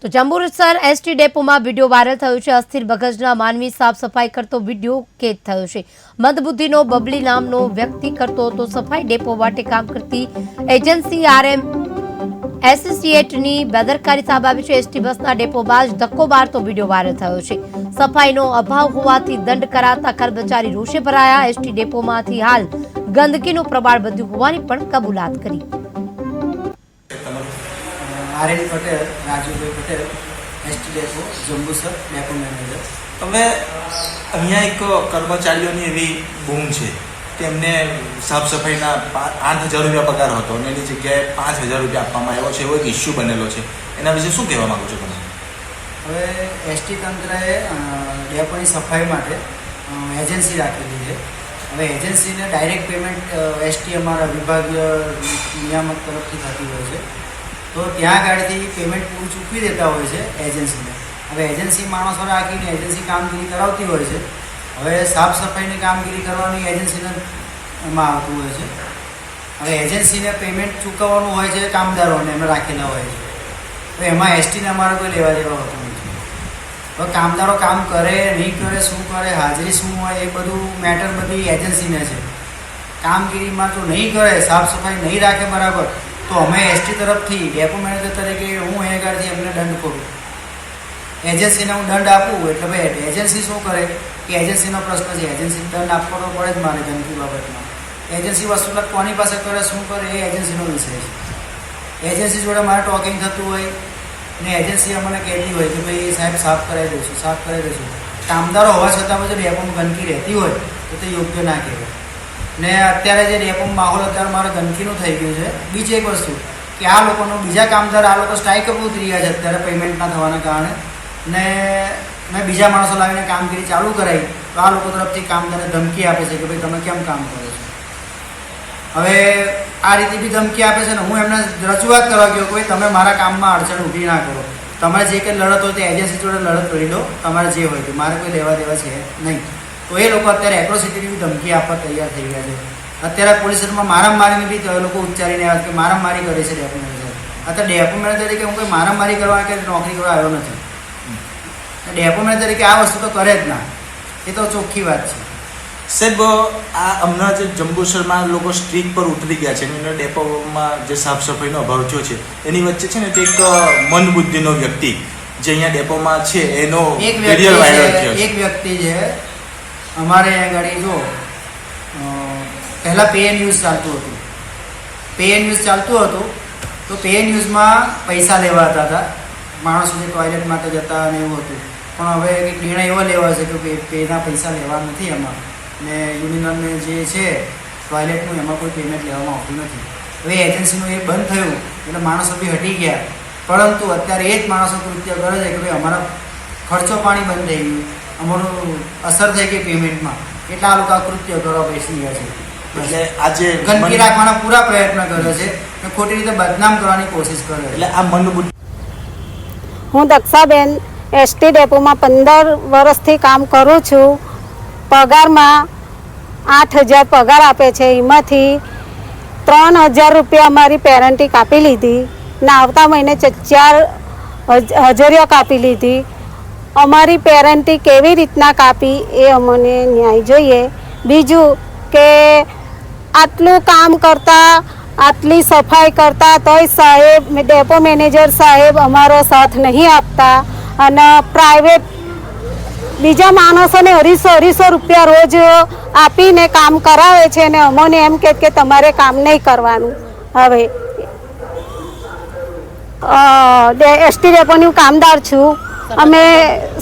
તો Jambusar ST ડેપોમાં video viral થયો છે। અસ્થિર મગજના માનવી સાફ સફાઈ કરતો વિડીયો કેદ થયો છે। મંદબુદ્ધિનો બબલી નામનો વ્યક્તિ કરતો હતો સફાઈ। ડેપો માટે કામ કરતી એજન્સી RM એસોસિએટની બેદરકારી સામે આવી છે। એસટી બસના ડેપોમાં જ ધક્કો મારતો વિડીયો વાયરલ થયો છે। સફાઈનો અભાવ હોવાથી દંડ કરાતા કર્મચારી રોષે ભરાયા। એસટી ડેપોમાંથી હાલ ગંદકીનું પ્રમાણ વધ્યું હોવાની પણ કબૂલાત કરી। RN Patel Rajubhai Patel ST depot Jambusar depot manager. હવે અહીંયા એક કર્મચારીઓની એવી બૂમ છે કે એમને સાફ સફાઈના 8,000 રૂપિયા પગાર હતો અને એની જગ્યાએ 5,000 રૂપિયા આપવામાં આવ્યો છે। એવો એક ઇસ્યુ બનેલો છે, એના વિશે શું કહેવા માંગો છો તમે? હવે એસટી તંત્રએ ડેપોની સફાઈ માટે એજન્સી રાખેલી છે। હવે એજન્સીને ડાયરેક્ટ પેમેન્ટ એસટી અમારા વિભાગીય નિયામક તરફથી થતી હોય છે, તો ત્યાં આગળથી પેમેન્ટ પૂરું ચૂકવી દેતા હોય છે એજન્સીને। હવે એજન્સી માણસો રાખીને એજન્સી કામગીરી કરાવતી હોય છે। હવે સાફ સફાઈની કામગીરી કરવાની એજન્સીને એમાં આવતું હોય છે। હવે એજન્સીને પેમેન્ટ ચૂકવવાનું હોય છે કામદારોને એમાં રાખેલા હોય છે, તો એમાં એસટીને અમારે કોઈ લેવા દેવા હોતું નથી। હવે કામદારો કામ કરે નહીં કરે, શું કરે, હાજરી શું હોય, એ બધું મેટર બધી એજન્સીને છે। કામગીરીમાં જો નહીં કરે, સાફ સફાઈ નહીં રાખે બરાબર, તો અમે એસટી તરફથી ડેપો મેનેજર તરીકે હું અહીંયાથી એમને દંડ કરું, એજન્સીને હું દંડ આપું। એટલે ભાઈ એજન્સી શું કરે કે એજન્સીનો પ્રશ્ન છે, એજન્સી દંડ આપવો તો પડે જ મારે ગંદકી બાબતમાં। એજન્સી વસ્તુલાત કોની પાસે કરે, શું કરે, એ એજન્સીનો વિષય છે। એજન્સી જોડે મારે ટોકિંગ થતું હોય ને એજન્સી અમને કહેતી હોય કે ભાઈ સાહેબ સાફ કરાવી દઈશું, સાફ કરાવી દઈશું। કામદારો હોવા છતાં જો ડેપોમાં ગંદકી રહેતી હોય તો તે યોગ્ય ના કહેવાય। ને અત્યારે જે ડેપોમાં માહોલ અત્યારે મારે ગંદકીનું થઈ ગયું છે। બીજી એક વસ્તુ કે આ લોકોનો બીજા કામદાર આ લોકો સ્ટ્રાઇક પર ઉતરી ગયા છે અત્યારે પેમેન્ટ ના થવાના કારણે, ને મેં બીજા માણસો લાવીને કામગીરી ચાલુ કરાવી તો આ લોકો તરફથી કામદારને ધમકી આપે છે કે ભાઈ તમે કેમ કામ કરો છો। હવે આ રીતે બી ધમકી આપે છે ને હું એમને રજૂઆત કરવા ગયો કે ભાઈ તમે મારા કામમાં અડચણ ઊભી ના કરો, તમારે જે કંઈ લડત હોય તે એજન્સી જોડે લડત કરી લો, તમારે જે હોય તે, મારે કોઈ લેવા દેવા છે નહીં। તો એ લોકો અત્યારે એટ્રોસિટીની ધમકી આપવા તૈયાર થઈ ગયા છે। અત્યારે પોલીસ સ્ટેશનમાં મારામારીની બી લોકો ઉચ્ચારીને આવ્યા કે મારામારી કરે છે ડેપો મેનેજર। અત્યારે ડેપો મેનેજર તરીકે હું કોઈ મારામારી કરવા કે નોકરી કરવા આવ્યો નથી। ડેપો મેનેજર તરીકે આ વસ્તુ તો કરે જ ના, એ તો ચોખ્ખી વાત છે। સાહેબ, આ હમણાં જે જંબુસરમાં લોકો સ્ટ્રીટ પર ઉતરી ગયા છે અને ડેપોમાં જે સાફ સફાઈનો અભાવ થયો છે એની વચ્ચે છે ને તે એક મંદબુદ્ધિનો વ્યક્તિ જે અહીંયા ડેપોમાં છે એનો વિડીયો વાયરલ થયો છે। એક વ્યક્તિ છે અમારે અહીંયા ગાડી જો પહેલાં પે ન્યૂઝ ચાલતું હતું, પે ન્યૂઝ ચાલતું હતું તો પે ન્યૂઝમાં પૈસા લેવાતા હતા, માણસો જે ટોયલેટ માટે જતા અને એવું હતું। પણ હવે એક નિર્ણય એવો લેવા છે કે પેના પૈસા લેવા નથી એમાં, ને યુનિયનને જે છે ટોયલેટનું એમાં કોઈ પેમેન્ટ લેવામાં આવતું નથી। હવે એજન્સીનું એ બંધ થયું એટલે માણસો બી હટી ગયા, પરંતુ અત્યારે એ જ માણસો કૃત્ય કરે છે કે ભાઈ અમારા ખર્ચો પાણી બંધ થઈ ગયું, અમારું અસર થઈ ગઈ પેમેન્ટમાં, એટલે આ લોકો આ કૃત્ય કરવા બેસી ગયા છે। એટલે આજે ગંદકી રાખવાના પૂરા પ્રયત્ન કરે છે અને ખોટી રીતે બદનામ કરવાની કોશિશ કરે છે। એટલે આ મંદબુદ્ધિ। હું દક્ષાબેન એસટી ડેપોમાં 15 વર્ષથી કામ કરું છું। પગારમાં 8,000 પગાર આપે છે, એમાંથી 3,000 રૂપિયા અમારી પેરેન્ટી કાપી લીધી ને આવતા મહિને 4,000 કાપી લીધી। અમારી પેરેન્ટી કેવી રીતના કાપી એ અમને ન્યાય જોઈએ। બીજું કે આટલું કામ કરતા, આટલી સફાઈ કરતા તોય સાહેબ, ડેપો મેનેજર સાહેબ અમારો સાથ નહીં આપતા અને પ્રાઇવેટ બીજા માણસોને 250 રૂપિયા રોજ આપીને કામ કરાવે છે ને અમોને એમ કે તમારે કામ નહીં કરવાનું। હવે એસટી ડેપોની કામદાર છું, અમે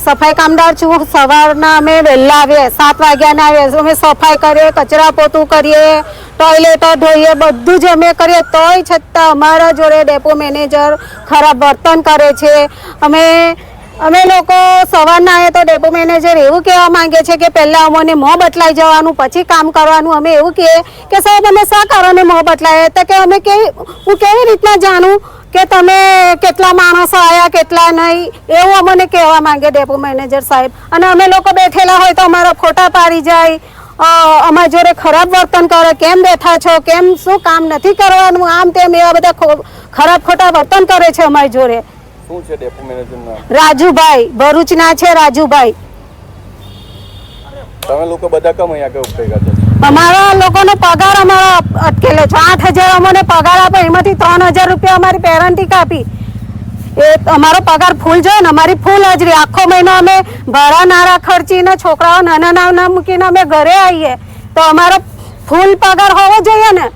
સફાઈ કામદાર છું। સવારના અમે વહેલા આવીએ, 7 વાગ્યાના આવીએ, અમે સફાઈ કરીએ, કચરા પોતું કરીએ, ટોયલેટો ધોઈએ, બધું જ અમે કરીએ, તોય છતાં અમારા જોડે ડેપો મેનેજર ખરાબ વર્તન કરે છે। અમે લોકો સવારના આવીએ તો ડેપો મેનેજર એવું કહેવા માંગે છે કે પહેલાં અમને મોં બદલાઈ જવાનું પછી કામ કરવાનું। અમે એવું કહીએ કે સાહેબ અમે શા કારણે મોં બદલાય, તો કે હું કેવી રીતના જાણું કે તમે કેટલા માણસો આવ્યા કેટલા નહીં, એવું અમને કહેવા માંગે ડેપો મેનેજર સાહેબ। અને અમે લોકો બેઠેલા હોય તો અમારા ફોટા પાડી જાય, અમારી જોડે ખરાબ વર્તન કરે, કેમ બેઠા છો, કેમ શું કામ નથી કરવાનું, આમ તેમ એવા બધા ખરાબ ખોટા વર્તન કરે છે અમારી જોડે। શું છે ડેપો મેનેજરનું નામ? રાજુભાઈ, ભરૂચના છે રાજુભાઈ. તમે લોકો બધા કેમ અહીંયા આગળ ભેગા છો? અમારા લોકોનો પગાર અમારો અટકેલો છે. 8,000 અમને પગાર આપે, એમાંથી 3,000 રૂપિયા અમારી પેરેન્ટી કાપી. એ અમારો પગાર ફૂલ જોઈએ ને, અમારી ફૂલ હાજરી. આખો મહિનો અમે ભાડા નારા ખર્ચીને છોકરાઓ નાના નાના મૂકીને અમે ઘરે આવીએ તો અમારો ફૂલ પગાર હોવો જોઈએ ને.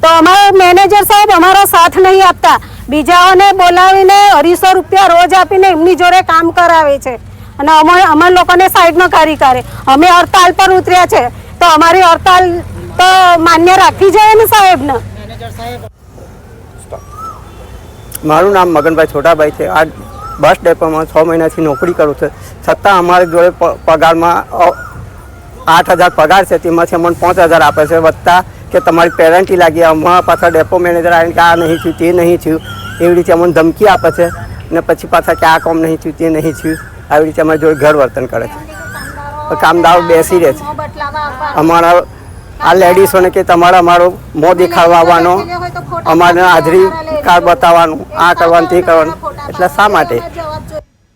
તો અમારા મેનેજર સાહેબ અમારો સાથ નહીં આપતા, બીજાઓને બોલાવીને 250 રૂપિયા રોજ આપીને એમની જોડે કામ કરાવે છે અને અમે લોકોને સાઈડમાં કરી કરે. અમે હડતાલ પર ઉતર્યા છે તો અમારી હડતાલ તો માન્ય રાખવી જોઈએ ને સાહેબને. મારું નામ મગનભાઈ છોટાભાઈ છે. આ બસ ડેપોમાં 6 મહિનાથી નોકરી કરું છું, છતાં અમારી જોડે પગારમાં 8,000 પગાર છે, તેમાંથી અમને 5,000 આપે છે વત્તા કે તમારી પેરેન્ટી લાગી. અમારા પાછા ડેપો મેનેજર આવીને કે આ નહીં થયું, તે નહીં થયું, એવી રીતે અમને ધમકી આપે છે અને પછી પાછા કે આ કામ નહીં થયું, તે નહીં થયું, આવી રીતે અમારી જોડે ઘર વર્તન કરે છે. કામદારો બેસી રહે છે. અમારા આ લેડીઝોને કે તમારે અમારો મોં દેખાડવા આવવાનો, અમારે હાજરી કાર્ડ બતાવવાનું, આ કરવાનું તે કરવાનું. એટલે શા માટે